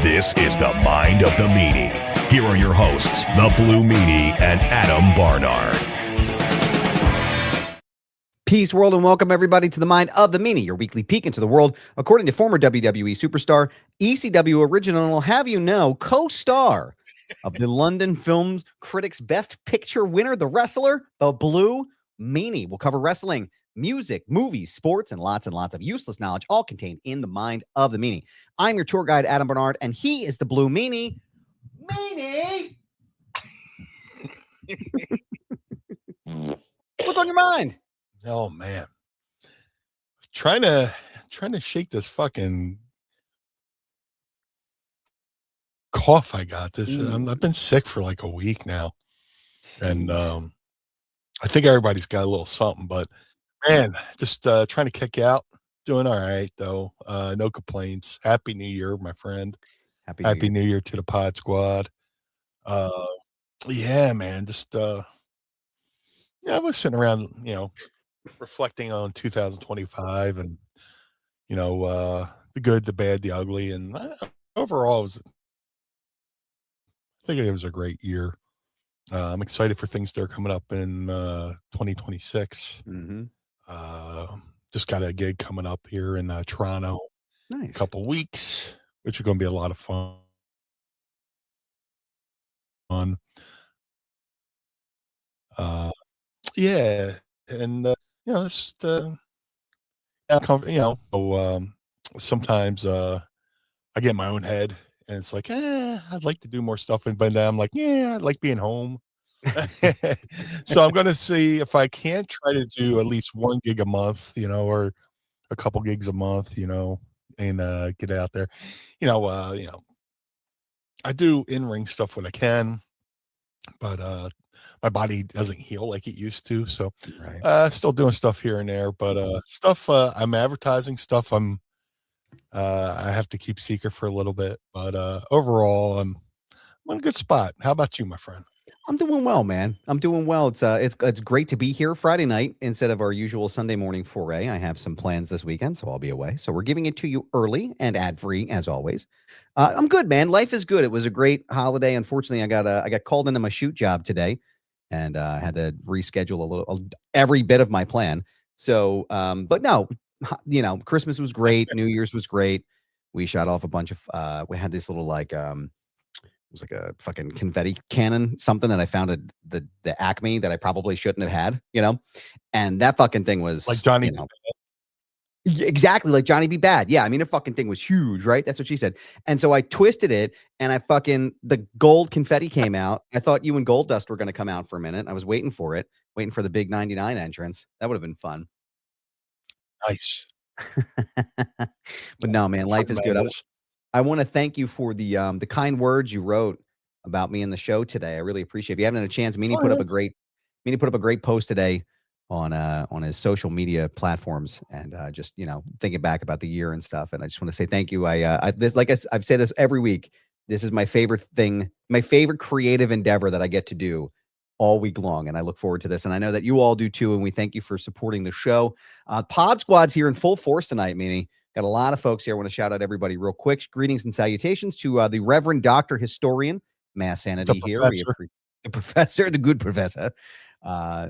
This is the Mind of the Meanie. Here are your hosts, the Blue Meanie and Adam Barnard. Peace, world, and welcome everybody to the Mind of the Meanie, your weekly peek into the world, according to former WWE superstar, ECW original, have you know, co-star of the London Film Critics Best Picture winner, the wrestler, the Blue Meanie. We'll cover wrestling, music, movies, sports, and lots of useless knowledge, all contained in the Mind of the Meanie. I'm your tour guide, Adam Barnard, and he is the Blue Meanie. Meanie! What's on your mind? Oh man, trying to shake this fucking cough I got. I've been sick for like a week now, and I think everybody's got a little something. But man, just trying to kick out. Doing all right though. No complaints. Happy New Year, my friend. Happy New Year to the Pod Squad. Yeah, man. Just I was sitting around, reflecting on 2025 and the good, the bad, the ugly, and overall I think it was a great year. I'm excited for things that are coming up in 2026. Just got a gig coming up here in Toronto. Nice. A couple weeks, which is going to be a lot of fun. Yeah, and just sometimes I get in my own head and it's like, I'd like to do more stuff, but then I'm like, I like being home. So I'm gonna see if I can't try to do at least one gig a month, or a couple gigs a month, and get out there. I do in-ring stuff when I can, but my body doesn't heal like it used to. So still doing stuff here and there, but stuff I'm advertising stuff I have to keep secret for a little bit. But overall I'm in a good spot. How about you, my friend? I'm doing well, man. I'm doing well. It's great to be here Friday night instead of our usual Sunday morning foray. I have some plans this weekend, so I'll be away. So we're giving it to you early and ad-free as always. I'm good, man. Life is good. It was a great holiday. Unfortunately, I got called into my shoot job today, and I had to reschedule every bit of my plan. So, but no, Christmas was great. New Year's was great. We shot off a bunch of. We had this little it was like a fucking confetti cannon, something that I found at the Acme that I probably shouldn't have had, and that fucking thing was like Johnny. Exactly like Johnny B. Bad. Yeah, I mean, the fucking thing was huge, right? That's what she said. And so I twisted it, and the gold confetti came out. I thought you and Gold Dust were going to come out for a minute. I was waiting for the big 99 entrance. That would have been fun. Nice. But no, man, life is good. I want to thank you for the kind words you wrote about me in the show today. I really appreciate it. If you haven't had a chance, Meanie put up a great post today on his social media platforms, and just thinking back about the year and stuff. And I just want to say thank you. I've said this every week. This is my favorite thing, my favorite creative endeavor that I get to do all week long, and I look forward to this. And I know that you all do too. And we thank you for supporting the show. Pod Squad's here in full force tonight, Meanie. Got a lot of folks here. I want to shout out everybody real quick. Greetings and salutations to the Reverend Dr. Historian, Mass Sanity here. The professor, the good professor.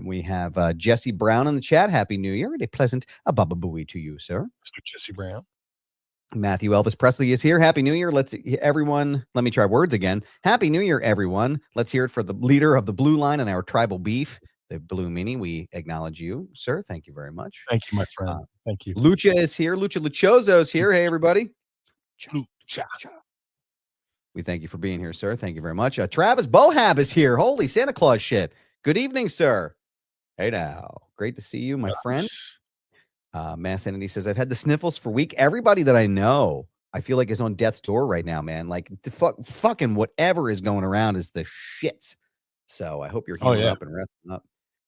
We have Jesse Brown in the chat. Happy New Year and a pleasant Baba Booey to you, sir. Mr. Jesse Brown. Matthew Elvis Presley is here. Happy New Year. Let me try words again. Happy New Year, everyone. Let's hear it for the leader of the Blue Line and our tribal beef, the Blue Meanie. We acknowledge you, sir. Thank you very much. Thank you, my friend. Thank you. Lucha is here. Lucha Luchoso is here. Hey, everybody. Lucha. We thank you for being here, sir. Thank you very much. Travis Bohab is here. Holy Santa Claus shit. Good evening, sir. Hey now. Great to see you, my friend. Mass Entity says, I've had the sniffles for a week. Everybody that I know, I feel like is on death's door right now, man. Like fucking whatever is going around is the shits. So I hope you're healing up and resting up.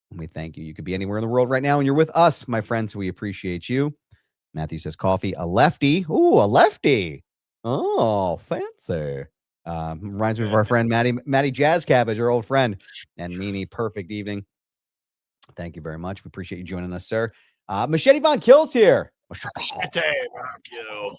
And we thank you. You could be anywhere in the world right now, and you're with us, my friends. So we appreciate you. Matthew says, coffee, a lefty. Ooh, a lefty. Oh, fancy. Reminds me of our friend Maddie Jazz Cabbage, our old friend. And Meanie, perfect evening. Thank you very much. We appreciate you joining us, sir. Machete Von Kill's here. Machete Von Kill.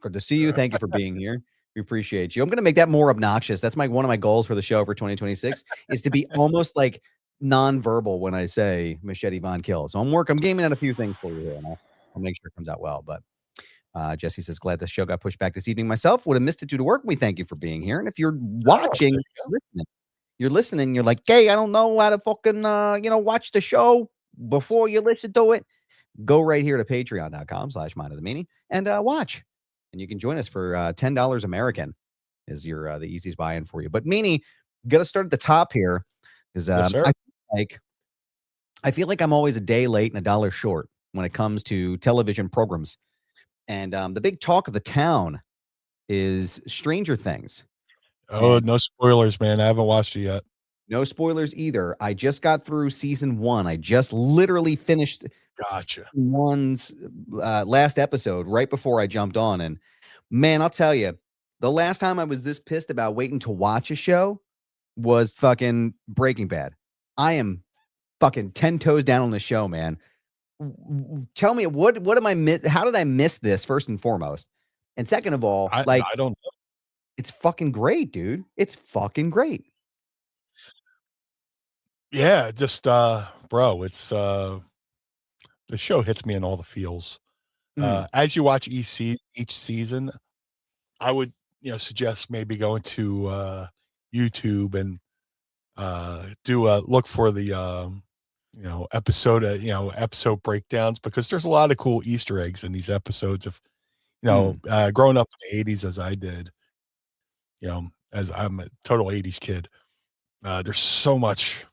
Good to see you. Thank you for being here. We We appreciate you. I'm going to make that more obnoxious. That's one of my goals for the show for 2026 is to be almost like non-verbal when I say Machete Von Kill. So I'm gaming on a few things for you here, and I'll make sure it comes out well. But Jesse says, glad the show got pushed back this evening. Myself would have missed it due to work. We thank you for being here. And if you're watching, you're listening, you're like, hey, I don't know how to fucking, watch the show before you listen to it. Go right here to patreon.com/mindofthemeanie and watch. And you can join us for $10 American is the easiest buy-in for you. But Meanie, got to start at the top here because I feel like I'm always a day late and a dollar short when it comes to television programs. And the big talk of the town is Stranger Things. Oh, no spoilers, man. I haven't watched it yet. No spoilers either. I just got through season 1. I just literally finished season 1's last episode right before I jumped on. And man, I'll tell you, the last time I was this pissed about waiting to watch a show was fucking Breaking Bad. I am fucking 10 toes down on the show, man. Tell me what am I miss? How did I miss this first and foremost? And second of all, I don't know. It's fucking great, dude. It's fucking great. Yeah, just bro, it's the show hits me in all the feels. As you watch each season, I would suggest maybe going to YouTube and do a look for the episode breakdowns, because there's a lot of cool Easter eggs in these episodes of growing up in the 80s as I did, as I'm a total 80s kid. There's so much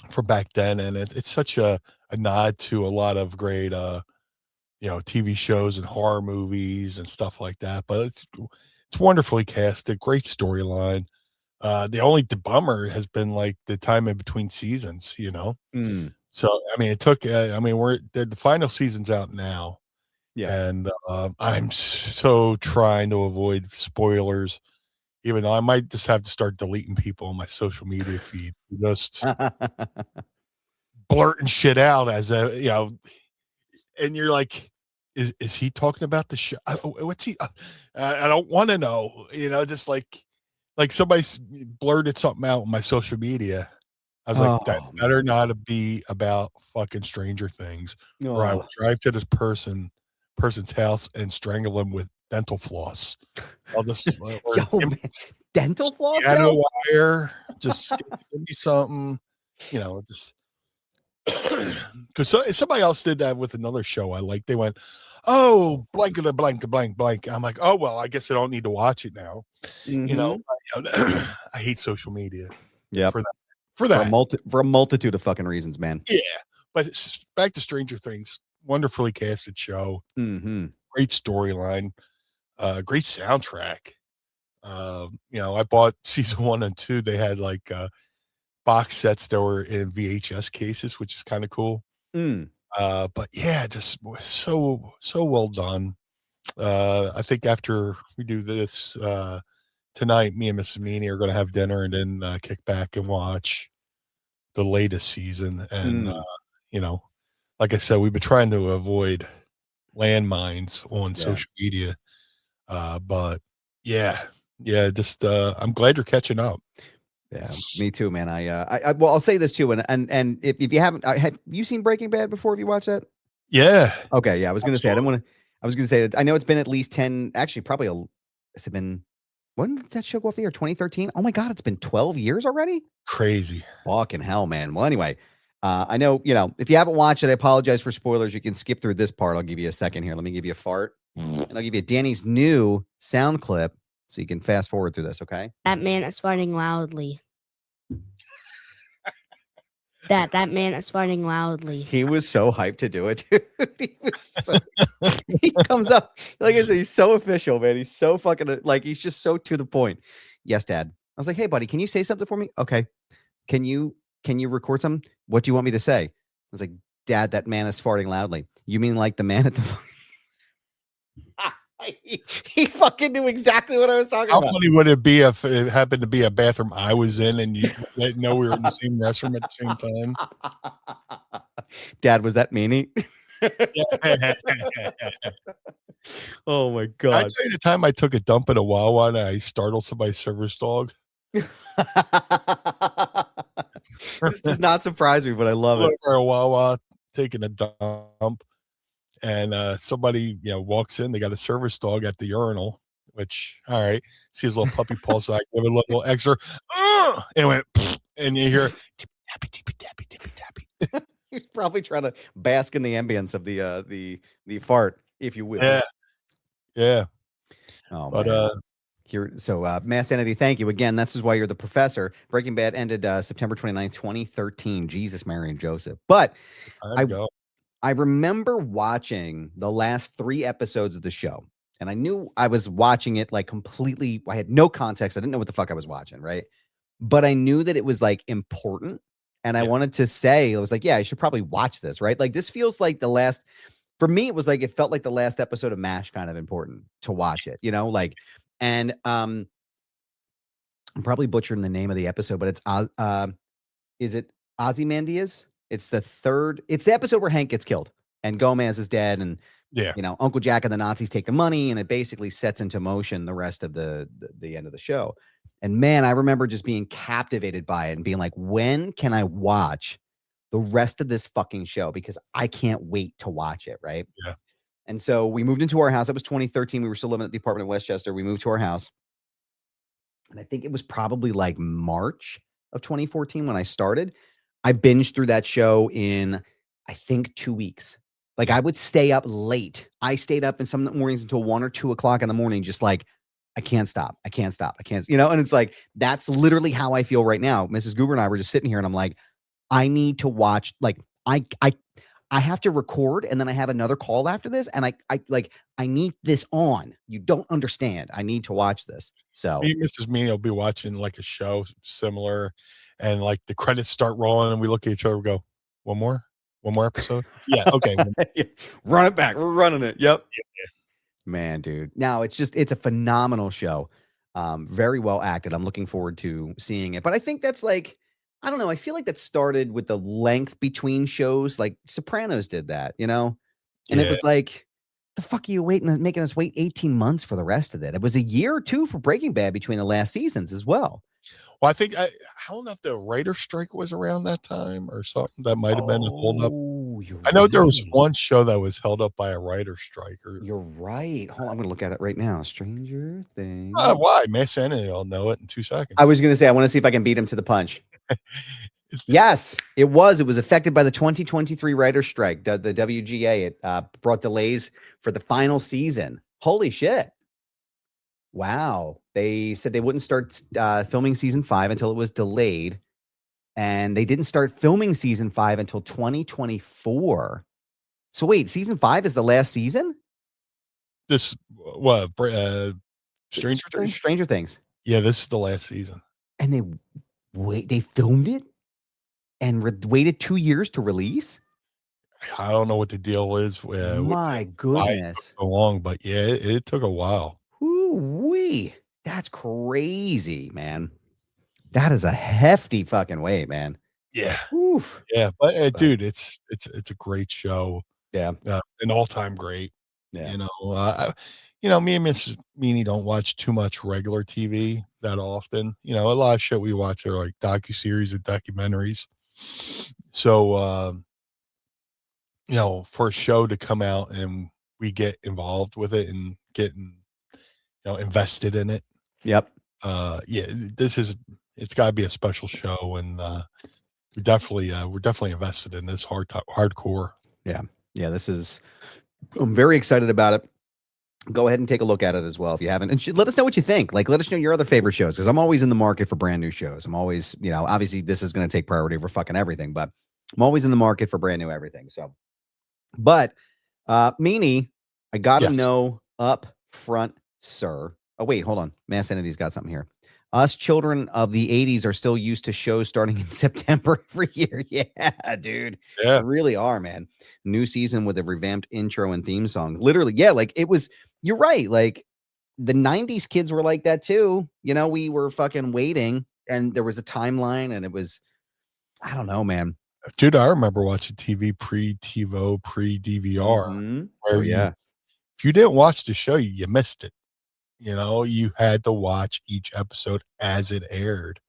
from back then, and it's such a nod to a lot of great TV shows and horror movies and stuff like that. But it's wonderfully casted, great storyline. The only bummer has been like the time in between seasons, So I mean, it took. The final season's out now, and I'm so trying to avoid spoilers, even though I might just have to start deleting people on my social media feed, just blurting shit out as and you're like, is he talking about the show? What's he? I don't want to know, just like somebody blurted something out on my social media. I was like, that better not be about fucking Stranger Things, or I will drive to this person's house and strangle him with dental floss. I'll just dental floss, piano wire. Just give me something, just because somebody else did that with another show I like. They went, oh, blank, blank, blank, blank. I'm like, oh well, I guess I don't need to watch it now. I hate social media. Yeah, for that. For a multitude of fucking reasons, man. Yeah, but back to Stranger Things. Wonderfully casted show. Great storyline. Great soundtrack. I bought season 1 and 2. They had like box sets that were in VHS cases, which is kind of cool. But yeah, just so well done. I think after we do this tonight, me and Mrs. Meanie are going to have dinner and then kick back and watch the latest season. And like I said, we've been trying to avoid landmines on social media. But just I'm glad you're catching up. Yeah, me too, man. I'll say this too, and if you haven't, have you seen Breaking Bad before? Have you watched that? Yeah. Okay. Yeah, I was going to say I was going to say that I know it's been at least 10. Actually, probably has it been? When did that show go off the air? 2013. Oh my God, it's been 12 years already. Crazy. Fucking hell, man. Well, anyway, I know if you haven't watched it, I apologize for spoilers. You can skip through this part. I'll give you a second here. Let me give you a fart, and I'll give you Danny's new sound clip so you can fast forward through this. Okay. That man is farting loudly. That man is farting loudly. He was so hyped to do it, dude. He comes up, like I said, he's so official, man. He's so fucking he's just so to the point. Yes, Dad. I was like, hey, buddy, can you say something for me? Okay. Can you record something? What do you want me to say? I was like, Dad, that man is farting loudly. You mean like the man at the he fucking knew exactly what I was talking about. How funny would it be if it happened to be a bathroom I was in and you didn't know we were in the same restroom at the same time? Dad, was that Meanie? Oh my I god. tell you the time I took a dump at a Wawa and I startled somebody's service dog. This does not surprise me, but I love it. Over a Wawa taking a dump, and somebody walks in. They got a service dog at the urinal. Which, all right, see his little puppy paw, so I give it a little extra, and it went, and you hear tippy tappy, tippy tappy. He's probably trying to bask in the ambience of the fart, if you will. Yeah. Oh, But man. Mass Entity, thank you again. This is why you're the professor. Breaking Bad ended September 29th, 2013. Jesus, Mary, and Joseph. But I remember watching the last 3 episodes of the show, and I knew I was watching it like completely. I had no context. I didn't know what the fuck I was watching, right? But I knew that it was like important, and I wanted to say, I was like, yeah, I should probably watch this, right? Like, this feels like the last. For me, it was like it felt like the last episode of MASH kind of important to watch it, like, and I'm probably butchering the name of the episode, but it's is it Ozymandias? It's the episode where Hank gets killed and Gomez is dead, and Uncle Jack and the Nazis take the money, and it basically sets into motion the rest of the end of the show. And man, I remember just being captivated by it and being like, when can I watch the rest of this fucking show? Because I can't wait to watch it, right? Yeah. And so we moved into our house. That was 2013. We were still living at the apartment in Westchester. We moved to our house. And I think it was probably like March of 2014 when I started. I binged through that show in, I think, 2 weeks. Like, I would stay up late. I stayed up in some mornings until 1 or 2 o'clock in the morning, just like, I can't stop. I can't stop. I can't, and it's like, that's literally how I feel right now. Mrs. Goober and I were just sitting here and I'm like, I need to watch, like, I have to record, and then I have another call after this, and I need this on. You don't understand. I need to watch this. So me and Mrs. Meanie will be watching like a show similar, and like the credits start rolling, and we look at each other and go, one more episode? Yeah, okay. Run it back. We're running it. Yep. Yeah. Man, dude. Now it's a phenomenal show. Very well acted. I'm looking forward to seeing it. But I think that's like, I don't know. I feel like that started with the length between shows. Like Sopranos did that, And it was like, the fuck are you making us wait 18 months for the rest of it? It was a year or 2 for Breaking Bad between the last seasons as well. Well, I think I don't know if the writer strike was around that time or something. That might have been a holdup. I know there was one show that was held up by a writer strike. You're right. Hold on, I'm going to look at it right now. Stranger Things. Why? Mass Entity, I'll know it in 2 seconds. I was going to say, I want to see if I can beat him to the punch. Yes, it was. It was affected by the 2023 writer strike, the WGA. It brought delays for the final season. Holy shit. Wow. They said they wouldn't start filming season 5 until it was delayed. And they didn't start filming season 5 until 2024. So wait, season 5 is the last season? This, what, Stranger Things. Yeah, this is the last season. And they filmed it and waited 2 years to release? I don't know what the deal is. My goodness. So long, but yeah, it took a while. Ooh-wee. That's crazy, man. That is a hefty fucking wait, man. Yeah. Oof. Yeah, but dude, it's a great show. Yeah. An all-time great. Yeah. Me and Mrs. Meanie don't watch too much regular TV that often. A lot of shit we watch are like docuseries and documentaries. So for a show to come out and we get involved with it and getting invested in it. Yep. It's got to be a special show, and we're definitely invested in this hardcore. Yeah. I'm very excited about it. Go ahead and take a look at it as well if you haven't, and let us know what you think. Like, let us know your other favorite shows, because I'm always in the market for brand new shows. I'm always, obviously this is going to take priority over fucking everything, but I'm always in the market for brand new everything. So, but Meanie, I got to know up front, sir. Oh wait, hold on. Mass Entity's got something here. Us children of the 80s are still used to shows starting in September every year. Yeah, dude. Yeah. They really are, man. New season with a revamped intro and theme song. Literally, yeah, like it was, you're right. Like the 90s kids were like that too. We were fucking waiting, and there was a timeline, and it was, I don't know, man. Dude, I remember watching TV pre-TiVo, pre-DVR, where if you didn't watch the show, you missed it. You had to watch each episode as it aired.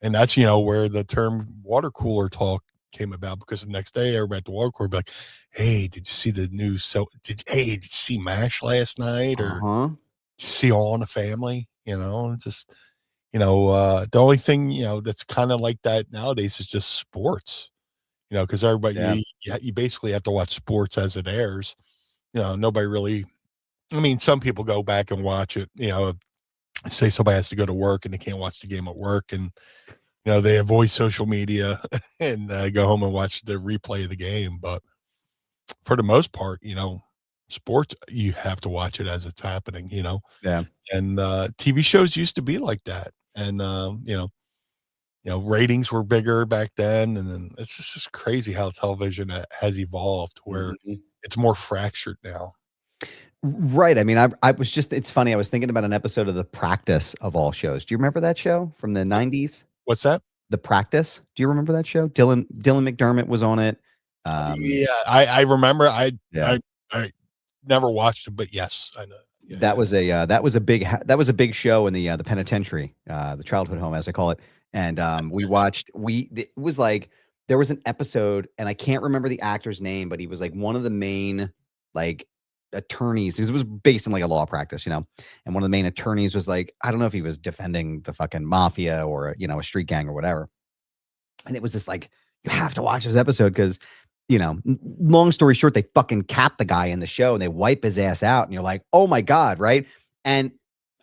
And that's, where the term water cooler talk came about, because the next day everybody at the water cooler would be like, hey, did you see the news? So did you see MASH last night? Or see All in the Family? Just, the only thing, that's kind of like that nowadays is just sports, because everybody, you basically have to watch sports as it airs. Nobody really, I mean, some people go back and watch it, say somebody has to go to work and they can't watch the game at work, and they avoid social media and go home and watch the replay of the game. But for the most part, sports, you have to watch it as it's happening, Yeah. And TV shows used to be like that. And, ratings were bigger back then. And then it's just crazy how television has evolved, where it's more fractured now. Right. I mean, I was just, it's funny. I was thinking about an episode of The Practice of all shows. Do you remember that show from the 90s? What's that? The Practice. Do you remember that show? Dylan McDermott was on it. Yeah, I remember. I never watched it, but yes, I know. Yeah, that was a big show in the penitentiary, the childhood home, as I call it. And it was like, there was an episode, and I can't remember the actor's name, but he was like one of the main like attorneys, because it was based in like a law practice, and one of the main attorneys was like, I don't know if he was defending the fucking mafia or a street gang or whatever. And it was just like, you have to watch this episode because, long story short, they fucking cap the guy in the show and they wipe his ass out, and you're like, oh my God, right? And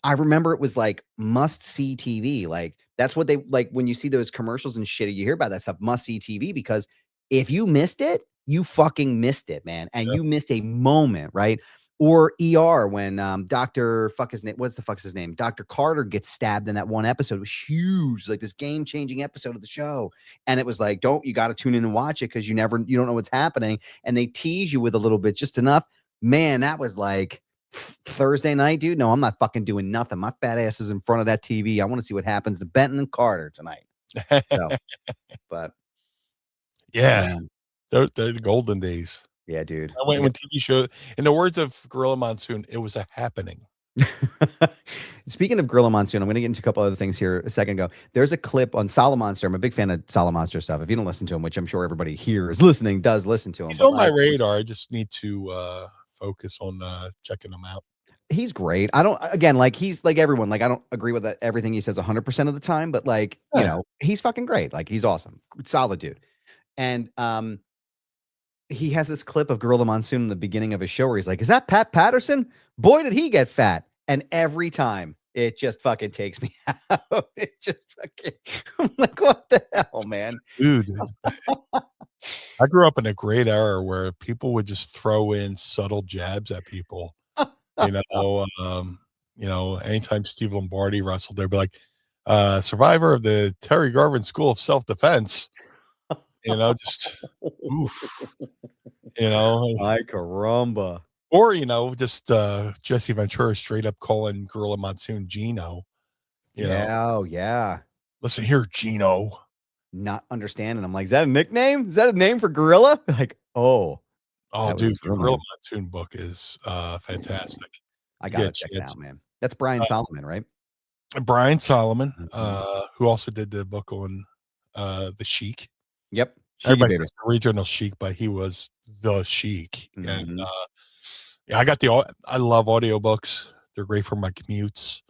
I remember it was like must see TV. Like that's what they like when you see those commercials and shit, you hear about that stuff, must see TV, because if you missed it, you fucking missed it, man. And you missed a moment, right? Or ER, when Dr. What's the fuck's his name? Dr. Carter gets stabbed in that one episode. It was huge, like this game-changing episode of the show. And it was like, you got to tune in and watch it because you don't know what's happening. And they tease you with a little bit, just enough. Man, that was like Thursday night, dude. No, I'm not fucking doing nothing. My fat ass is in front of that TV. I want to see what happens to Benton and Carter tonight. So, but yeah. The golden days. Yeah, dude. I went with TV show. In the words of Gorilla Monsoon, it was a happening. Speaking of Gorilla Monsoon, I'm going to get into a couple other things here a second ago. There's a clip on Salamonster. I'm a big fan of Salamonster stuff. If you don't listen to him, which I'm sure everybody here is listening, does listen to him. He's on my radar. I just need to focus on checking him out. He's great. He's like everyone. Like, I don't agree with everything he says 100% of the time, but like, he's fucking great. Like, he's awesome. Solid dude. And he has this clip of Gorilla Monsoon in the beginning of his show where he's like, is that Pat Patterson? Boy, did he get fat. And every time it just fucking takes me out. It just fucking, I'm like, what the hell, man? Dude, I grew up in a great era where people would just throw in subtle jabs at people. Anytime Steve Lombardi wrestled, they'd be like, survivor of the Terry Garvin School of Self-Defense. Just oof. Ay caramba. Or just Jesse Ventura straight up calling Gorilla Monsoon Gino. Yeah. Listen here, Gino. Not understanding. I'm like, is that a nickname? Is that a name for Gorilla? Like, dude, the Gorilla Monsoon book is fantastic. I gotta check it out, man. That's Brian Solomon, right? Brian Solomon, who also did the book on the Sheik. Yep. Everybody says the regional Sheik, but he was the Sheik. And I love audiobooks. They're great for my commutes.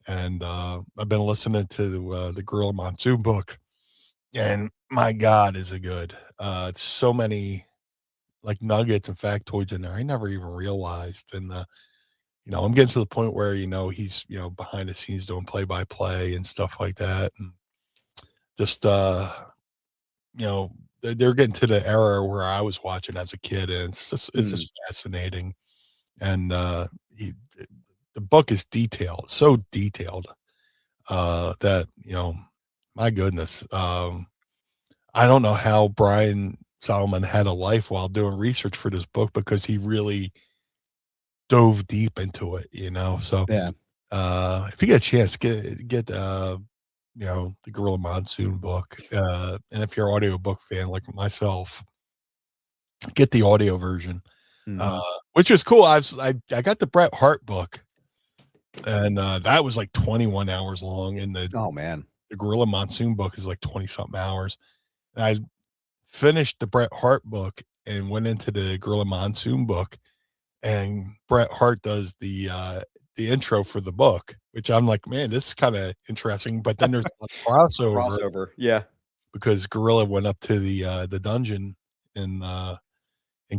And I've been listening to the Gorilla Monsoon book. And my God, is it good. So many like nuggets and factoids in there I never even realized. And I'm getting to the point where he's behind the scenes doing play-by-play and stuff like that. And just they're getting to the era where I was watching as a kid, and it's just fascinating. And the book is detailed, so detailed that my goodness, I don't know how Brian Solomon had a life while doing research for this book, because he really dove deep into it. So if you get a chance, get the Gorilla Monsoon book. And if you're an audiobook fan like myself, get the audio version, which was cool. I got the Bret Hart book, and that was like 21 hours long. And the Gorilla Monsoon book is like 20 something hours. And I finished the Bret Hart book and went into the Gorilla Monsoon book, and Bret Hart does the intro for the book, which I'm like, man, this is kind of interesting. But then there's a crossover, yeah, because Gorilla went up to the dungeon in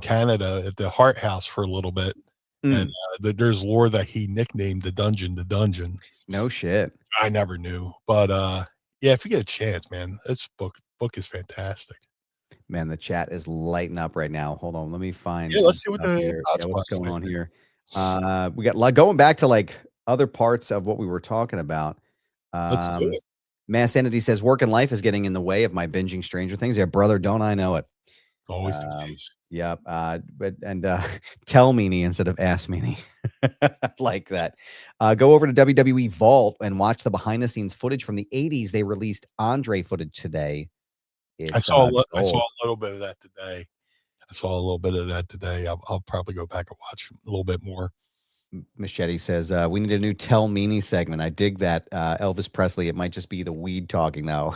Canada at the Hart House for a little bit, and there's lore that he nicknamed the dungeon the Dungeon. No shit, I never knew, but yeah, if you get a chance, man, this book is fantastic. Man, the chat is lighting up right now. Hold on, let me find. Yeah, let's see what what's going on here. We got like going back to like other parts of what we were talking about. Let's do it. Mass Entity says work and life is getting in the way of my binging Stranger Things. Yeah, brother, don't I know it? Always the case. Yep. Tell Meanie instead of ask Meanie. Like that. Go over to WWE Vault and watch the behind the scenes footage from the 80s. They released Andre footage today. I saw a little bit of that today. I'll probably go back and watch a little bit more. Machete says, we need a new Tell Meanie segment. I dig that. Elvis Presley. It might just be the weed talking though.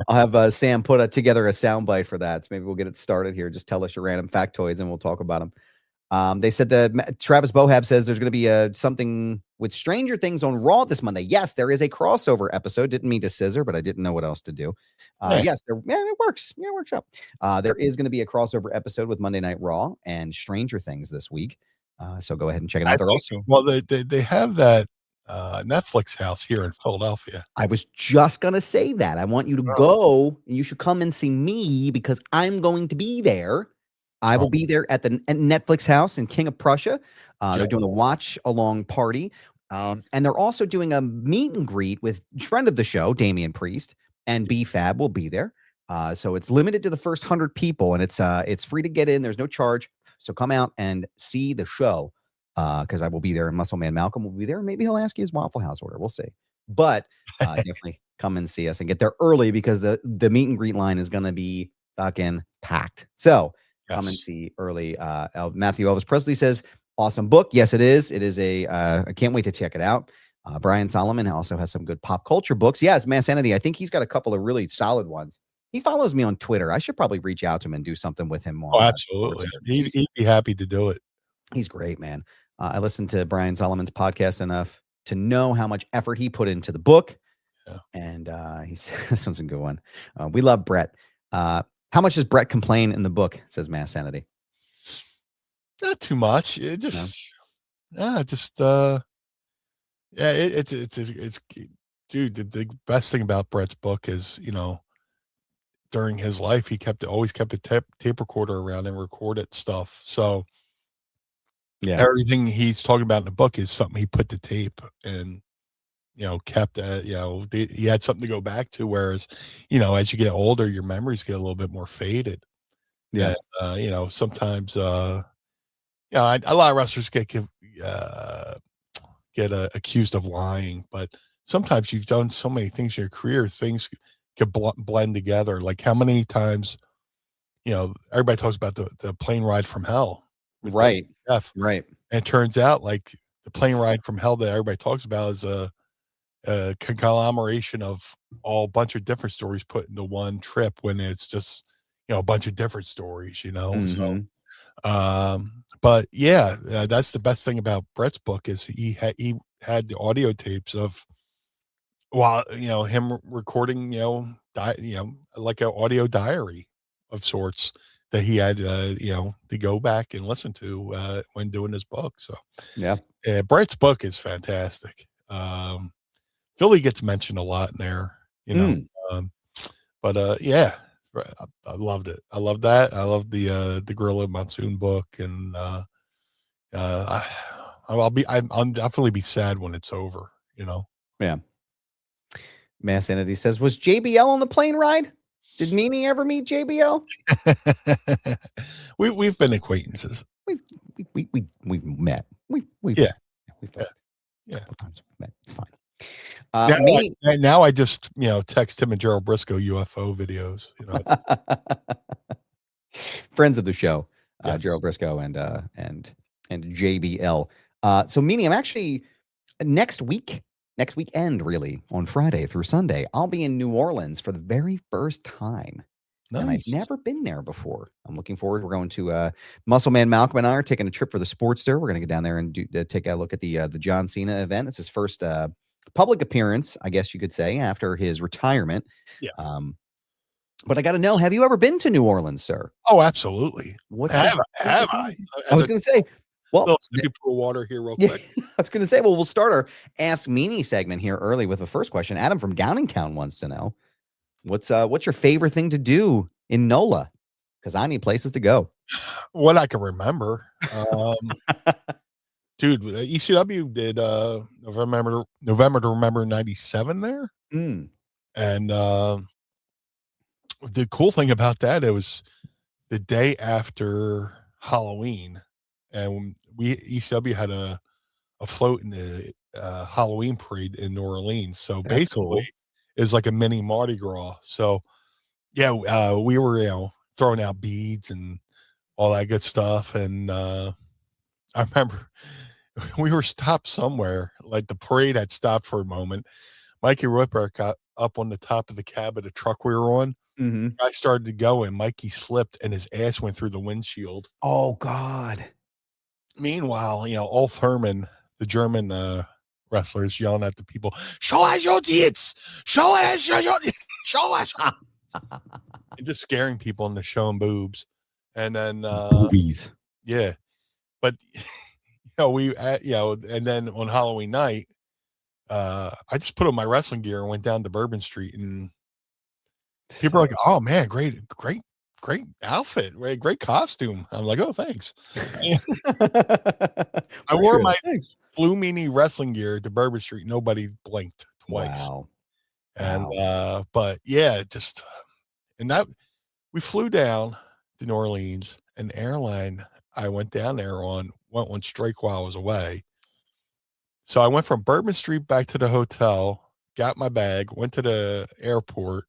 I'll have Sam put together a soundbite for that. So maybe we'll get it started here. Just tell us your random factoids and we'll talk about them. They said that Travis Bohab says there's going to be something with Stranger Things on Raw this Monday. Yes, there is a crossover episode. Didn't mean to scissor, but I didn't know what else to do. Yes, it works. Yeah, it works out. There is going to be a crossover episode with Monday Night Raw and Stranger Things this week. So go ahead and check it out. They have that Netflix house here in Philadelphia. I was just going to say that. I want you to go and you should come and see me because I'm going to be there. I will be there at the Netflix house in King of Prussia. They're doing a watch along party. And they're also doing a meet and greet with friend of the show, Damian Priest, and B-Fab will be there. So it's limited to the first 100 people and it's free to get in. There's no charge. So come out and see the show because I will be there and Muscle Man Malcolm will be there. Maybe he'll ask you his Waffle House order. We'll see. But definitely come and see us and get there early because the meet and greet line is going to be fucking packed. So come and see early. Matthew Elvis Presley says, awesome book. Yes, it is. It is I can't wait to check it out. Brian Solomon also has some good pop culture books. Yes, Mass Entity. I think he's got a couple of really solid ones. He follows me on Twitter. I should probably reach out to him and do something with him more. Oh, absolutely. He'd be happy to do it. He's great, man. I listened to Brian Solomon's podcast enough to know how much effort he put into the book. Yeah. And he said, this one's a good one. We love Brett. How much does Brett complain in the book? Says Mass Sanity. Not too much. It just, it's dude. The best thing about Brett's book is, during his life, he always kept a tape recorder around and recorded stuff. So everything he's talking about in the book is something he put to tape and, kept, he had something to go back to. Whereas, as you get older, your memories get a little bit more faded. Yeah. And, sometimes, a lot of wrestlers get accused of lying, but sometimes you've done so many things in your career, things could blend together. Like how many times, everybody talks about the plane ride from hell. Right. Right. And it turns out like the plane ride from hell that everybody talks about is a conglomeration of a bunch of different stories put into one trip when it's just, a bunch of different stories, So, but that's the best thing about Brett's book is he had the audio tapes of, him recording, like an audio diary of sorts that he had, to go back and listen to when doing his book. So, Brett's book is fantastic. Philly gets mentioned a lot in there, but I loved it. I love that. I love the Gorilla Monsoon book, and I'll definitely be sad when it's over. Yeah. Mass Entity says, was JBL on the plane ride? Did Meanie ever meet JBL? We've been acquaintances. We've met. We've met. It's fine. Now I just text him and Gerald Briscoe UFO videos. Friends of the show, Yes. Gerald Briscoe and JBL. So Meanie, I'm actually next weekend, really, on Friday through Sunday, I'll be in New Orleans for the very first time. Nice. And I've never been there before. I'm looking forward. We're going to Muscle Man Malcolm and I are taking a trip for the Sportster. We're going to get down there and take a look at the John Cena event. It's his first public appearance, I guess you could say, after his retirement. Yeah. But I got to know, have you ever been to New Orleans, sir? Oh, absolutely. Have I? I was going to say, well, sip of water here real yeah, quick. I was going to say, well, we'll start our Ask Meanie segment here early with the first question. Adam from Downingtown wants to know, what's your favorite thing to do in NOLA? Because I need places to go. What I can remember, dude, ECW did November to Remember '97 there, and the cool thing about that, it was the day after Halloween, and ECW had a float in the Halloween parade in New Orleans. So That's basically, cool. it's like a mini Mardi Gras. So yeah, we were throwing out beads and all that good stuff. And I remember we were stopped somewhere, like the parade had stopped for a moment. Mikey Royberg got up on the top of the cab of the truck we were on. I started to go, and Mikey slipped, and his ass went through the windshield. Oh God! Meanwhile, Ulf Herman, the German wrestlers, yelling at the people, "Show us your tits! Show us show us!" And just scaring people into showing boobs, and then Boobies. yeah. But and then on Halloween night, I just put on my wrestling gear and went down to Bourbon Street, and people are like, "Oh man, great outfit, great costume." I'm like, "Oh, thanks." I wore my Blue Meanie wrestling gear to Bourbon Street. Nobody blinked twice. Wow. And but yeah, just and that we flew down to New Orleans, and the airline I went down there went on strike while I was away. So I went from Bourbon Street back to the hotel, got my bag, went to the airport,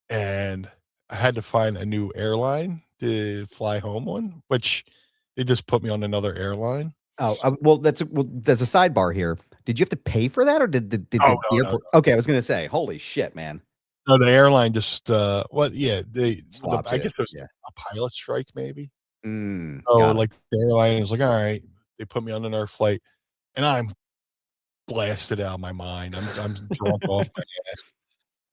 and I had to find a new airline to fly home on, which they just put me on another airline. Oh, well, there's a sidebar here. Did you have to pay for that, or did the airport? No. Okay, I was going to say, holy shit, man. No, the airline just I guess it was a pilot strike, maybe. So like the airline was like, all right, they put me on another flight, and I'm blasted out of my mind. I'm drunk off my ass.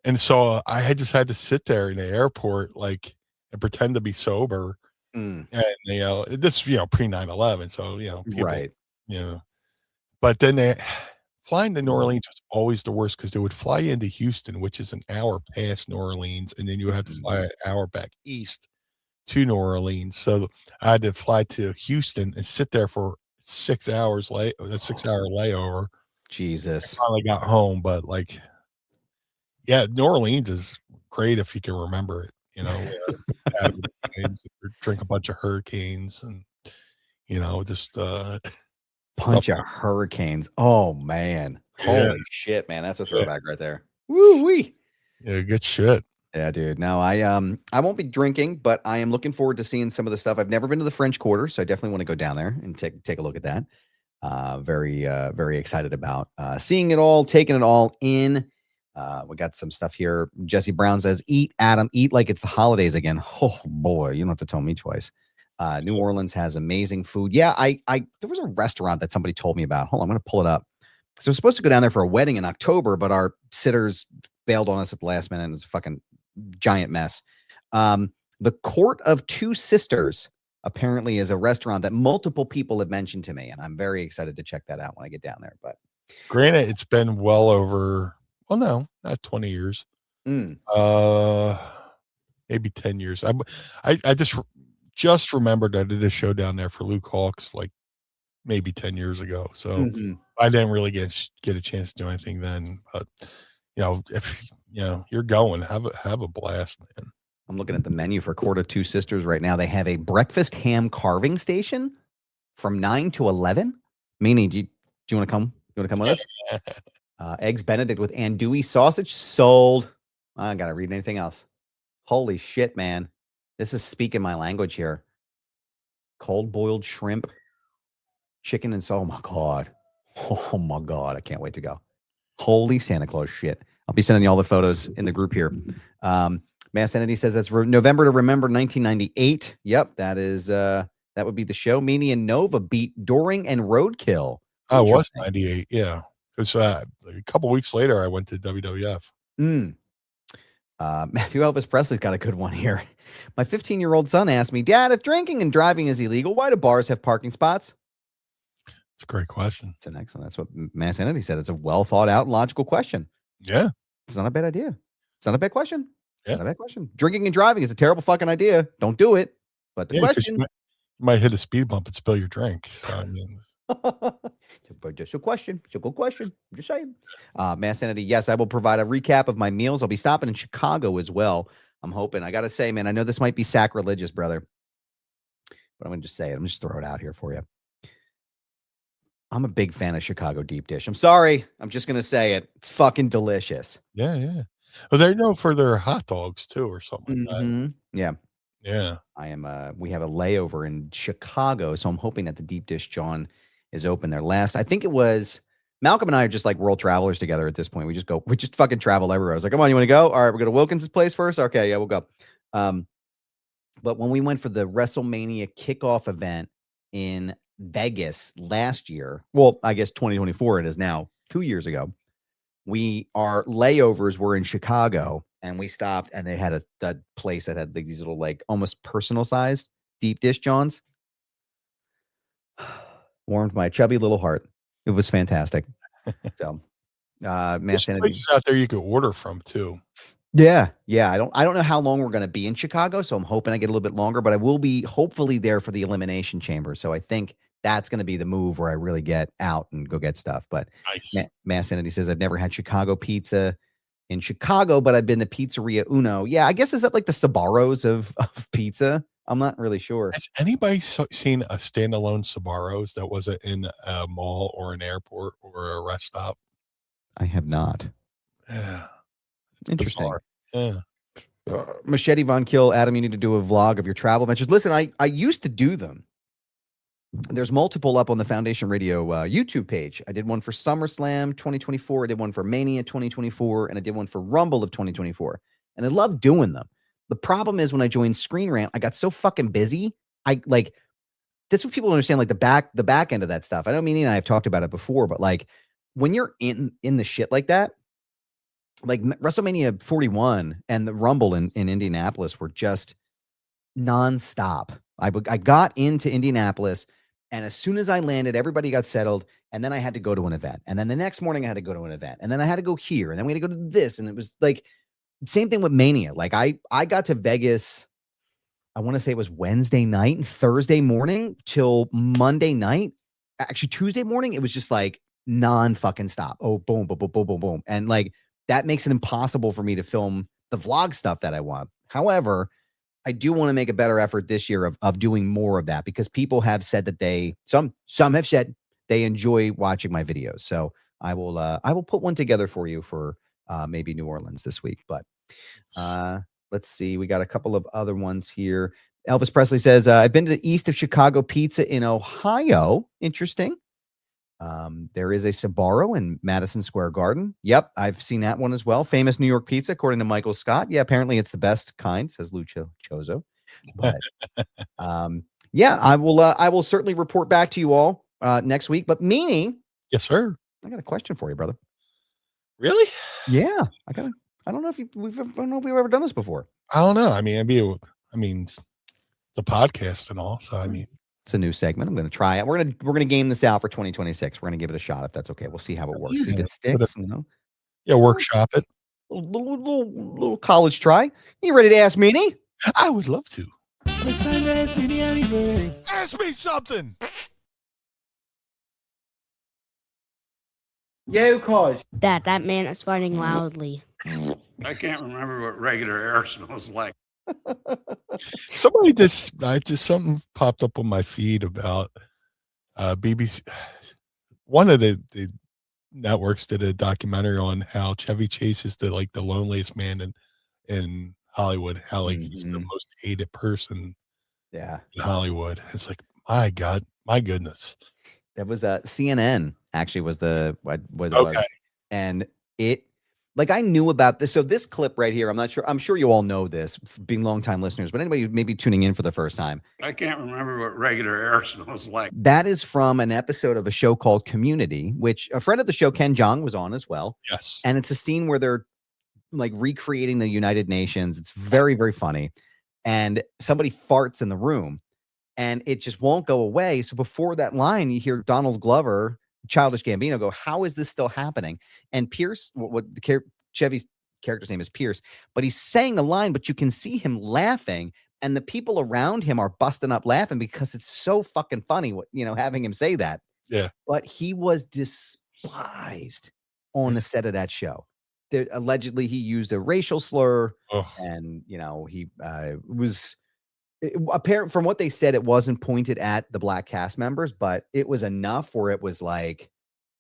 And so I just had to sit there in the airport, and pretend to be sober. And this, pre 9/11. So, people, right. But then flying to New Orleans was always the worst, because they would fly into Houston, which is an hour past New Orleans, and then you would have to fly an hour back east to New Orleans. So I had to fly to Houston and sit there for 6 hours a 6-hour layover. Jesus. I finally got home, but New Orleans is great if you can remember it. Drink a bunch of hurricanes, and just bunch of hurricanes. Oh man, holy shit, man, that's a throwback right there. Woo wee. Yeah, good shit. Yeah, dude. No, I won't be drinking, but I am looking forward to seeing some of the stuff. I've never been to the French Quarter, so I definitely want to go down there and take a look at that. Very excited about seeing it all, taking it all in. We got some stuff here. Jesse Brown says, "Eat, Adam, eat like it's the holidays again." Oh boy, you don't have to tell me twice. New Orleans has amazing food. Yeah, there was a restaurant that somebody told me about. Hold on, I'm going to pull it up. So we're supposed to go down there for a wedding in October, but our sitters bailed on us at the last minute, and it's a fucking giant mess. The Court of Two Sisters apparently is a restaurant that multiple people have mentioned to me, and I'm very excited to check that out when I get down there. But granted, it's been well over, well, no, not 20 years. Maybe 10 years. I just remembered I did a show down there for Luke Hawks maybe 10 years ago. So I didn't really get a chance to do anything then. But if you're going, have a blast, man. I'm looking at the menu for Court of Two Sisters right now. They have a breakfast ham carving station from 9 to 11. Meanie, do you want to come? You want to come with us? Eggs Benedict with andouille sausage sold. I don't gotta read anything else. Holy shit, man! This is speaking my language here. Cold boiled shrimp, chicken and oh my god, oh my god! I can't wait to go. Holy Santa Claus shit! I'll be sending you all the photos in the group here. Mass Entity says that's November to Remember 1998. Yep, that is that would be the show. Meanie and Nova beat Doring and Roadkill. I was 98, yeah. Because a couple weeks later, I went to WWF. Matthew Elvis Presley's got a good one here. My 15-year-old son asked me, Dad, if drinking and driving is illegal, why do bars have parking spots? It's a great question. It's an excellent. That's what Mass Entity said. It's a well thought out and logical question. Yeah. It's not a bad idea. It's not a bad question. Yeah. Not a bad question. Drinking and driving is a terrible fucking idea. Don't do it. But the question. You might hit a speed bump and spill your drink. So, I mean. Just a question. It's a good question. I'm just saying. Mass Entity, yes, I will provide a recap of my meals. I'll be stopping in Chicago as well. I'm hoping. I got to say, man, I know this might be sacrilegious, brother, but I'm going to just say it. I'm just throw it out here for you. I'm a big fan of Chicago deep dish. I'm sorry. I'm just going to say it. It's fucking delicious. Yeah, yeah. Well, they're known for their hot dogs too, or something like that. Yeah. Yeah. I am. We have a layover in Chicago, so I'm hoping that the deep dish John is open there. I think it was Malcolm and I are just like world travelers together at this point. We just fucking travel everywhere. I was like, come on, you want to go? All right, we're going to Wilkins' place first. Okay, yeah, we'll go. But when we went for the WrestleMania kickoff event in Vegas last year, well, I guess 2024 it is now, 2 years ago, our layovers were in Chicago, and we stopped, and they had a place that had these little like almost personal size deep dish Johns. Warmed my chubby little heart. It was fantastic. So, Mass Entity. Places out there you could order from too. Yeah. I don't know how long we're going to be in Chicago, so I'm hoping I get a little bit longer, but I will be hopefully there for the Elimination Chamber. So I think that's going to be the move where I really get out and go get stuff. But nice. Mass Entity says I've never had Chicago pizza in Chicago, but I've been to Pizzeria Uno. Yeah, I guess is that like the Sbarro's of pizza? I'm not really sure. Has anybody seen a standalone Sbarro's that wasn't in a mall or an airport or a rest stop? I have not. Yeah. Interesting. Yeah. Machete Von Kill, Adam, you need to do a vlog of your travel adventures. Listen, I used to do them. There's multiple up on the Foundation Radio YouTube page. I did one for SummerSlam 2024. I did one for Mania 2024. And I did one for Rumble of 2024. And I love doing them. The problem is when I joined Screen Rant, I got so fucking busy. This is what people understand, like the back end of that stuff. I know Meanie and I have talked about it before, but like when you're in the shit like that, like WrestleMania 41 and the Rumble in Indianapolis were just nonstop. I got into Indianapolis, and as soon as I landed, everybody got settled, and then I had to go to an event. And then the next morning I had to go to an event, and then I had to go here, and then we had to go to this, and it was like same thing with Mania. Like I got to Vegas, I want to say it was Wednesday night and Thursday morning till Monday night. Actually, Tuesday morning, it was just like non-fucking stop. Oh, boom, boom, boom, boom, boom, boom. And like that makes it impossible for me to film the vlog stuff that I want. However, I do want to make a better effort this year of doing more of that, because people have said that some have said they enjoy watching my videos. So I will put one together for you for maybe New Orleans this week. But let's see. We got a couple of other ones here. Elvis Presley says, I've been to the east of Chicago Pizza in Ohio. Interesting. There is a Sbarro in Madison Square Garden. Yep, I've seen that one as well. Famous New York pizza, according to Michael Scott. Yeah, apparently it's the best kind, says Lucio Chozo. But yeah, I will certainly report back to you all next week. But Meanie, yes, sir. I got a question for you, brother. Really? Yeah, I don't know if we've ever done this before. I don't know. I mean, it's the podcast and all. So I mean, it's a new segment. I'm going to try it. We're gonna game this out for 2026. We're gonna give it a shot if that's okay. We'll see how it works. Yeah, if it sticks, you know. Yeah, workshop it. Little college try. You ready to ask Meanie? I would love to. It's time to ask Meanie anything. Ask me something. Yeah, cause That man is farting loudly. I can't remember what regular air smells like. Somebody something popped up on my feed about BBC. One of the networks did a documentary on how Chevy Chase is the loneliest man in Hollywood. How he's the most hated person. Yeah. In Hollywood. It's like, my God, my goodness. That was CNN actually was the what it Okay. was. And it I knew about this. So this clip right here, I'm sure you all know this, being longtime listeners, but anybody who may be tuning in for the first time. I can't remember what regular air smells like. That is from an episode of a show called Community, which a friend of the show, Ken Jeong, was on as well. Yes. And it's a scene where they're recreating the United Nations. It's very, very funny. And somebody farts in the room and it just won't go away. So before that line, you hear Donald Glover, Childish Gambino, go, "How is this still happening?" And Pierce, Chevy's character's name is Pierce, but he's saying the line, but you can see him laughing, and the people around him are busting up laughing because it's so fucking funny, having him say that. Yeah. But he was despised on the set of that show. Allegedly, he used a racial slur, and he was. Apparent from what they said, it wasn't pointed at the black cast members, but it was enough where it was like,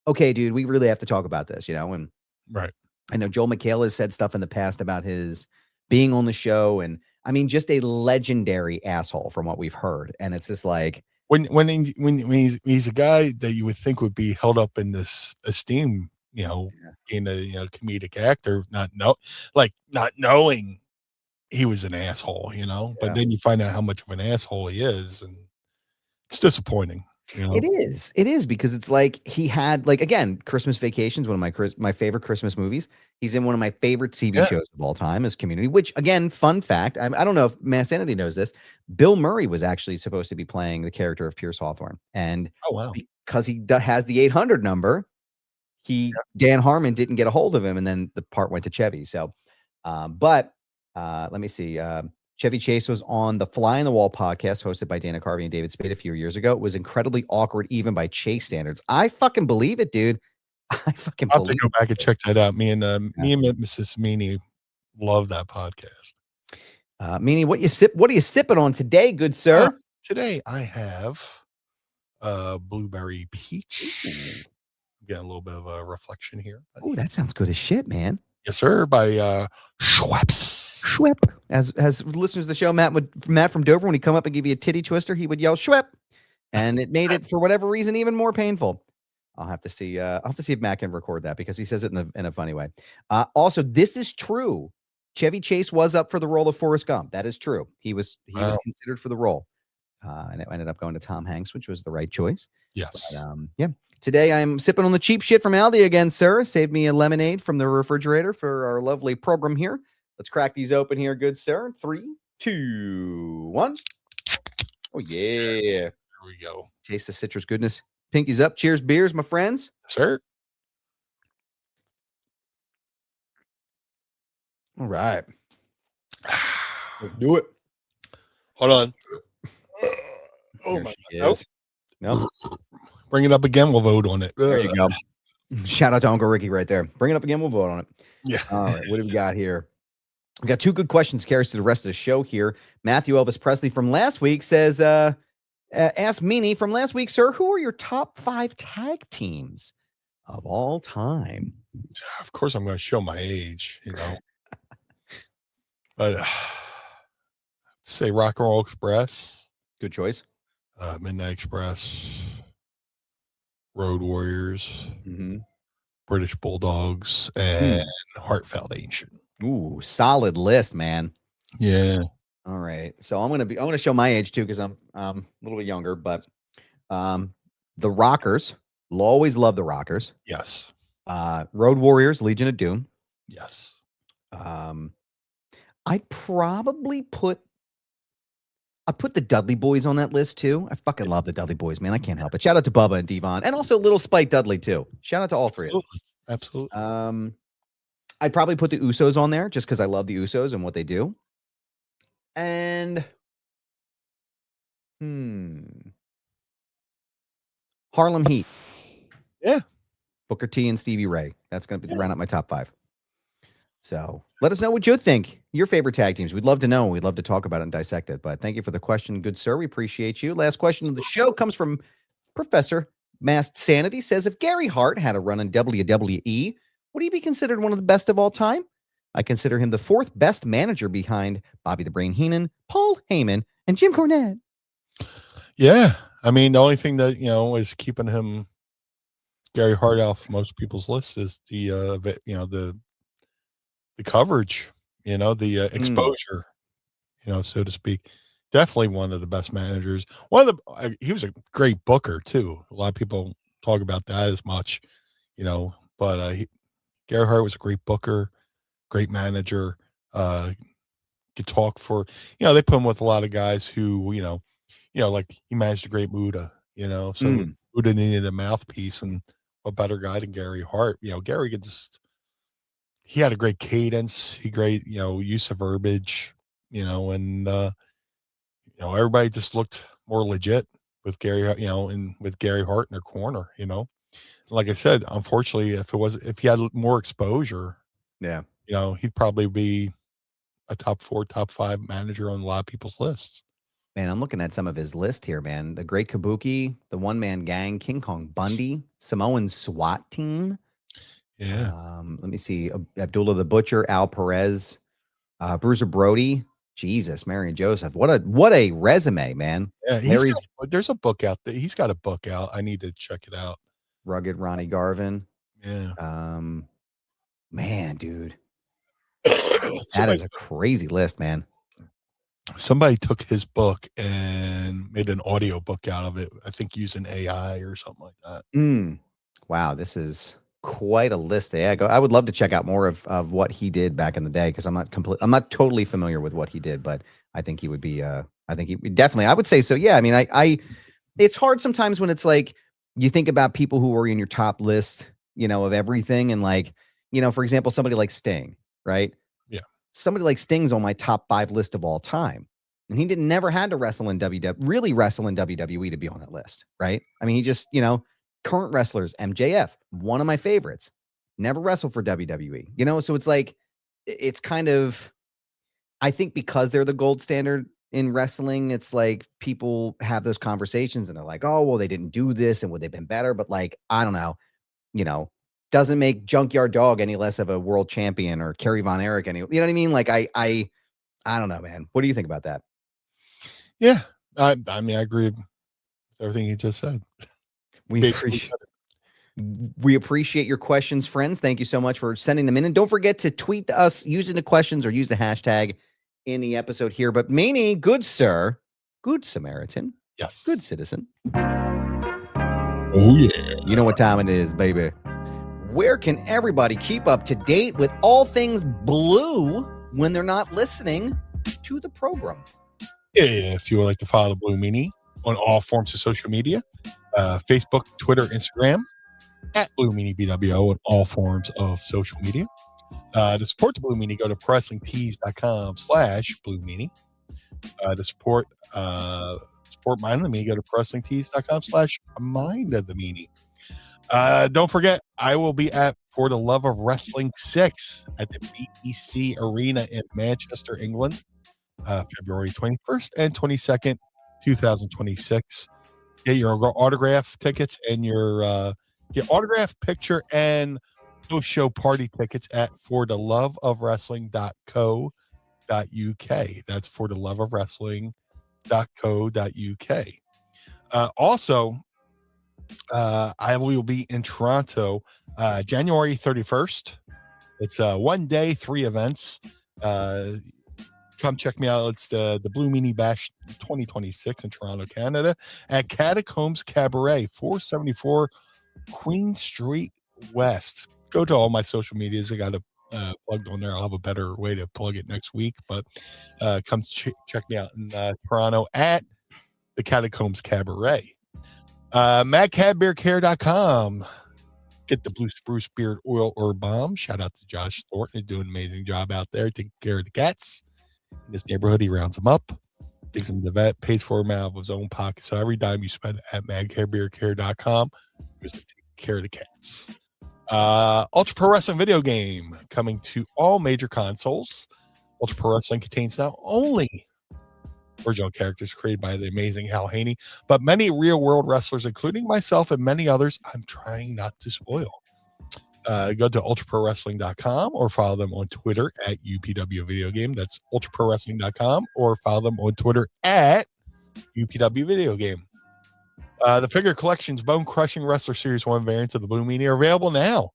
okay, dude, we really have to talk about this, and right. I know Joel McHale has said stuff in the past about his being on the show, and I mean, just a legendary asshole from what we've heard. And it's just like when he's a guy that you would think would be held up in this esteem, being a comedic actor, not knowing he was an asshole, but then you find out how much of an asshole he is, and it's disappointing. It is because it's like he had again, Christmas Vacation's one of my favorite Christmas movies. He's in one of my favorite TV shows of all time as Community, which again, fun fact, I don't know if Mass Sanity knows this. Bill Murray was actually supposed to be playing the character of Pierce Hawthorne, and because he has the 800 number, Dan Harmon didn't get a hold of him, and then the part went to Chevy. So, let me see. Chevy Chase was on the Fly on the Wall podcast hosted by Dana Carvey and David Spade a few years ago. It was incredibly awkward, even by Chase standards. I fucking believe it, dude. I fucking I'll have to go back and check that out. Me and Mrs. Meanie love that podcast. Meanie, what are you sipping on today, good sir? Today I have blueberry peach. Getting a little bit of a reflection here. Oh, that sounds good as shit, man. Yes, sir. By Schweppes. As listeners of the show, Matt from Dover, when he come up and give you a titty twister, he would yell Schwepp, and it made it for whatever reason even more painful. I'll have to see if Matt can record that because he says it in a funny way. Also, this is true. Chevy Chase was up for the role of Forrest Gump. That is true. He was considered for the role, and it ended up going to Tom Hanks, which was the right choice. Yes. But, today I'm sipping on the cheap shit from Aldi again, sir. Saved me a lemonade from the refrigerator for our lovely program here. Let's crack these open here, good sir. 3, 2, 1. Oh, yeah. There we go. Taste the citrus goodness. Pinkies up. Cheers, beers, my friends. Sir. All right. Let's do it. Hold on. Oh, my God. Nope. Bring it up again. We'll vote on it. There you go. Shout out to Uncle Ricky right there. Bring it up again. We'll vote on it. Yeah. All right. What do we got here? We got 2 good questions to carry us through the rest of the show here. Matthew Elvis Presley from last week says, ask Meanie from last week, sir, who are your top 5 tag teams of all time? Of course, I'm going to show my age, but say Rock and Roll Express. Good choice. Midnight Express. Road Warriors. British Bulldogs, and Heart Foundation. Ooh, solid list, man. Yeah. All right. So I'm gonna show my age too because I'm a little bit younger, but the Rockers. Will always love the Rockers. Yes. Road Warriors, Legion of Doom. Yes. I'd probably put the Dudley Boys on that list too. I fucking love the Dudley Boys, man. I can't help it. Shout out to Bubba and Devon, and also Little Spike Dudley too. Shout out to all 3 of them. Absolutely. I'd probably put the Usos on there just because I love the Usos and what they do. And Harlem Heat. Yeah. Booker T and Stevie Ray. That's going to be round up my top 5. So let us know what you think. Your favorite tag teams. We'd love to know. We'd love to talk about it and dissect it. But thank you for the question, good sir. We appreciate you. Last question of the show comes from Professor Masked Sanity says, if Gary Hart had a run in WWE, would he be considered one of the best of all time? I consider him the fourth best manager behind Bobby the Brain Heenan, Paul Heyman, and Jim Cornette. Yeah. I mean, the only thing that, is keeping him, Gary Hart, off most people's lists is the coverage, the exposure, so to speak. Definitely one of the best managers. He was a great booker too. A lot of people talk about that as much, but Gary Hart was a great booker, great manager. Could talk for, they put him with a lot of guys who, like he managed a great Muda, so Muda needed a mouthpiece, and a better guy than Gary Hart. Gary could he had a great cadence, great, use of verbiage, and everybody just looked more legit with Gary, and with Gary Hart in their corner, Like I said, unfortunately, if he had more exposure, yeah, he'd probably be a top 4, top 5 manager on a lot of people's lists. Man, I'm looking at some of his list here, man. The Great Kabuki, the One Man Gang, King Kong Bundy, Samoan SWAT Team. Yeah. Let me see. Abdullah the Butcher, Al Perez, Bruiser Brody. Jesus, Marion Joseph. What a resume, man. Yeah, there's a book out there. He's got a book out. I need to check it out. Rugged Ronnie Garvin. Yeah. Man, dude. That is a crazy list, man. Somebody took his book and made an audio book out of it. I think using AI or something like that. Wow, this is quite a list. I would love to check out more of what he did back in the day, because I'm not totally familiar with what he did, but I think he would be. I think he definitely. I would say so. Yeah. I mean, I. It's hard sometimes when it's like you think about people who were in your top list, of everything, and like, for example, somebody like Sting, right? Somebody like Sting's on my top 5 list of all time. And he never had to wrestle in WWE to be on that list, right? I mean, he just, current wrestlers, MJF, one of my favorites, never wrestled for WWE, so it's like, it's kind of, I think because they're the gold standard in wrestling, it's like people have those conversations and they're like, oh, well, they didn't do this and would they've been better? But like, I don't know, doesn't make Junkyard Dog any less of a world champion or Kerry Von Erich any, you know what I mean? Like I don't know, man. What do you think about that? Yeah. I mean, I agree with everything you just said. We appreciate your questions, friends. Thank you so much for sending them in. And don't forget to tweet to us using the questions or use the hashtag in the episode here. But Meanie, good sir, good Samaritan. Yes. Good citizen. Oh, yeah. You know what time it is, baby. Where can everybody keep up to date with all things blue when they're not listening to the program? If you would like to follow the Blue Meanie on all forms of social media, Facebook, Twitter, Instagram, at Blue Meanie BWO on all forms of social media. To support the Blue Meanie, go to wrestlingtees.com/Blue Meanie. To support Mind of the Meanie, go to wrestlingtees.com/Mind of the Meanie. Don't forget, I will be at For the Love of Wrestling 6 at the BEC Arena in Manchester, England, February 21st and 22nd, 2026. Get your autograph tickets and your autograph picture and post-show party tickets at fortheloveofwrestling.co.uk. That's fortheloveofwrestling.co.uk. Also, I will be in Toronto January 31st. It's 1 day, 3 events. Come check me out. It's the Blue Meanie Bash 2026 in Toronto, Canada, at Catacombs Cabaret, 474 Queen Street West. Go to all my social medias. I got it plugged on there. I'll have a better way to plug it next week, but come check me out in Toronto at the Catacombs Cabaret. MadCabBeardCare.com. Get the Blue Spruce Beard Oil or Balm. Shout out to Josh Thornton. He's doing an amazing job out there taking care of the cats in this neighborhood. He rounds them up, takes them to the vet, pays for them out of his own pocket. So every dime you spend at MadCabBeardCare.com is to take care of the cats. Ultra Pro Wrestling video game coming to all major consoles. Ultra Pro Wrestling contains not only Original characters created by the amazing Hal Haney, but many real-world wrestlers, including myself and many others, I'm trying not to spoil. Go to ultraprowrestling.com or follow them on Twitter at UPW Video Game. That's ultraprowrestling.com or follow them on Twitter at UPW Video Game. The figure collection's Bone Crushing Wrestler Series 1 variants of the Blue Meanie are available now.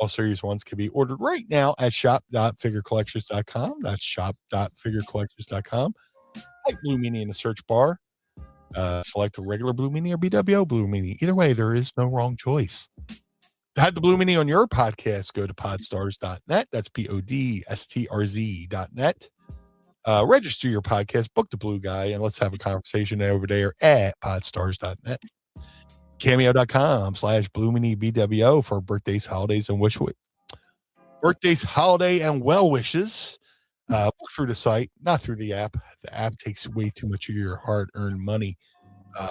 All Series 1s can be ordered right now at shop.figurecollectors.com. That's shop.figurecollectors.com. Type Blue Meanie in the search bar. Select the regular Blue Meanie or BWO Blue Meanie. Either way, there is no wrong choice. To have the Blue Meanie on your podcast, go to podstars.net. That's podstrz.net. Register your podcast, book the Blue Guy, and let's have a conversation over there at podstars.net. Cameo.com/Blue Meanie BWO for birthdays, holidays, and birthdays, holiday, and well wishes. Book through the site, not through the app. The app takes way too much of your hard-earned money.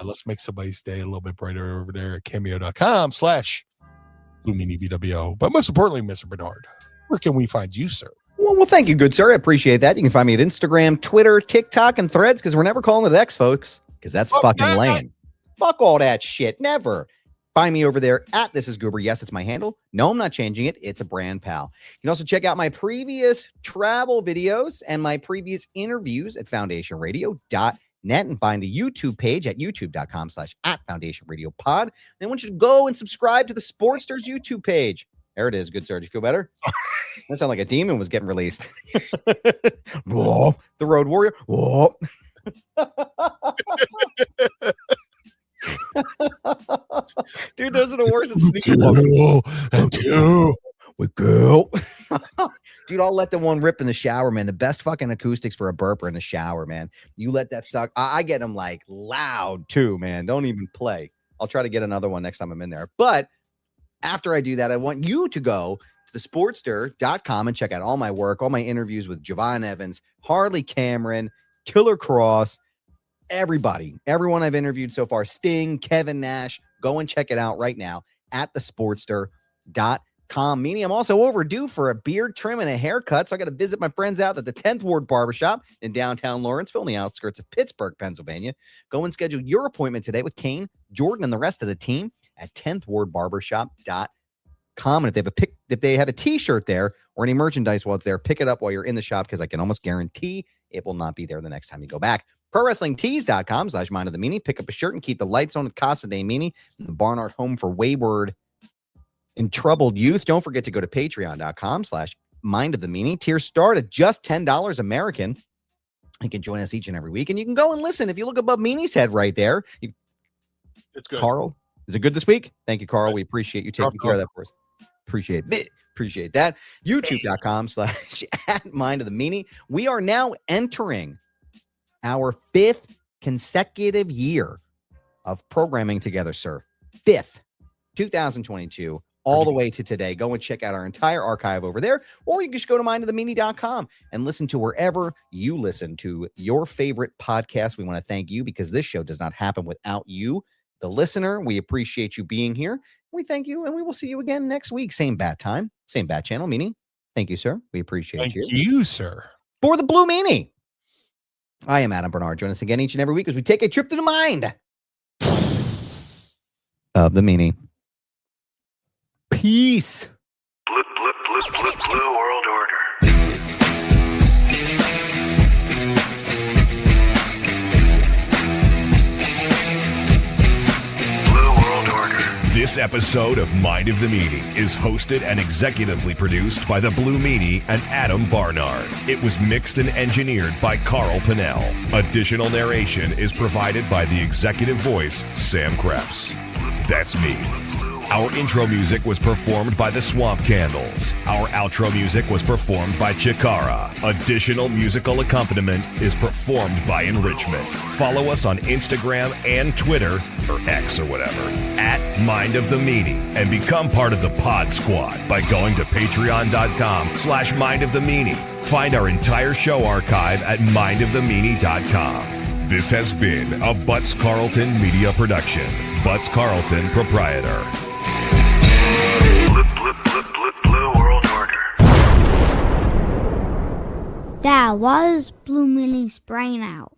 Let's make somebody's day a little bit brighter over there at cameo.com/Blue Meanie BWO. But most importantly, Mr. Barnard, where can we find you, sir? Well, thank you, good sir. I appreciate that. You can find me at Instagram, Twitter, TikTok, and Threads, because we're never calling it X, folks, because that's fucking lame. Fuck all that shit. Never. Find me over there at This Is Goober. Yes, it's my handle. No, I'm not changing it. It's a brand pal. You can also check out my previous travel videos and my previous interviews at foundationradio.net and find the YouTube page at youtube.com/@foundationradiopod. And I want you to go and subscribe to the Sportsters YouTube page. There it is. Good, sir. Do you feel better? That sounded like a demon was getting released. Whoa, the Road Warrior. Whoa. Dude, those are the worst. We go. Dude, I'll let the one rip in the shower, man. The best fucking acoustics for a burper in the shower, man. You let that suck. I get them like loud too, man. Don't even play. I'll try to get another one next time I'm in there. But after I do that, I want you to go to thesportster.com and check out all my work, all my interviews with Javon Evans, Harley Cameron, Killer Cross, everyone I've interviewed so far, Sting, Kevin Nash. Go and check it out right now at thesportster.com. Meanie, I'm also overdue for a beard trim and a haircut, so I got to visit my friends out at the 10th Ward Barbershop in downtown Lawrenceville, on the outskirts of Pittsburgh, Pennsylvania. Go and schedule your appointment today with Kane, Jordan, and the rest of the team at 10thwardbarbershop.com. And if they have a t-shirt there or any merchandise while it's there, pick it up while you're in the shop, because I can almost guarantee it will not be there the next time you go back. ProWrestlingTees.com/Mind of the Meanie. Pick up a shirt and keep the lights on at Casa de Meanie, the Barnard home for wayward and troubled youth. Don't forget to go to Patreon.com/Mind of the Meanie. Tiers start at just $10 American. You can join us each and every week, and you can go and listen. If you look above Meanie's head right there, It's good. Carl, is it good this week? Thank you, Carl. We appreciate you taking care of that for us. Appreciate that. YouTube.com/@Mind of the Meanie. We are now entering our 5th consecutive year of programming together, sir. 5th, 2022, all the way to today. Go and check out our entire archive over there, or you can just go to mindofthemeanie.com and listen to wherever you listen to your favorite podcast. We want to thank you, because this show does not happen without you, the listener. We appreciate you being here. We thank you, and we will see you again next week. Same bat time, same bat channel. Meanie, thank you, sir. We appreciate you. Thank you, sir. For the Blue Meanie, I am Adam Barnard. Join us again each and every week as we take a trip to the mind of the Meanie. Peace. Blue World Order. This episode of Mind of the Meanie is hosted and executively produced by the Blue Meanie and Adam Barnard. It was mixed and engineered by Carl Pinnell. Additional narration is provided by the executive voice, Sam Krebs. That's me. Our intro music was performed by the Swamp Candles. Our outro music was performed by Chikara. Additional musical accompaniment is performed by Enrichment. Follow us on Instagram and Twitter, or X or whatever, at Mind of the Meanie, and become part of the Pod Squad by going to patreon.com/Mind of the Meanie. Find our entire show archive at mindofthemeanie.com. This has been a Butts Carlton media production. Butts Carlton, proprietor. Blue World Order. That was Blue Meanie's brain out.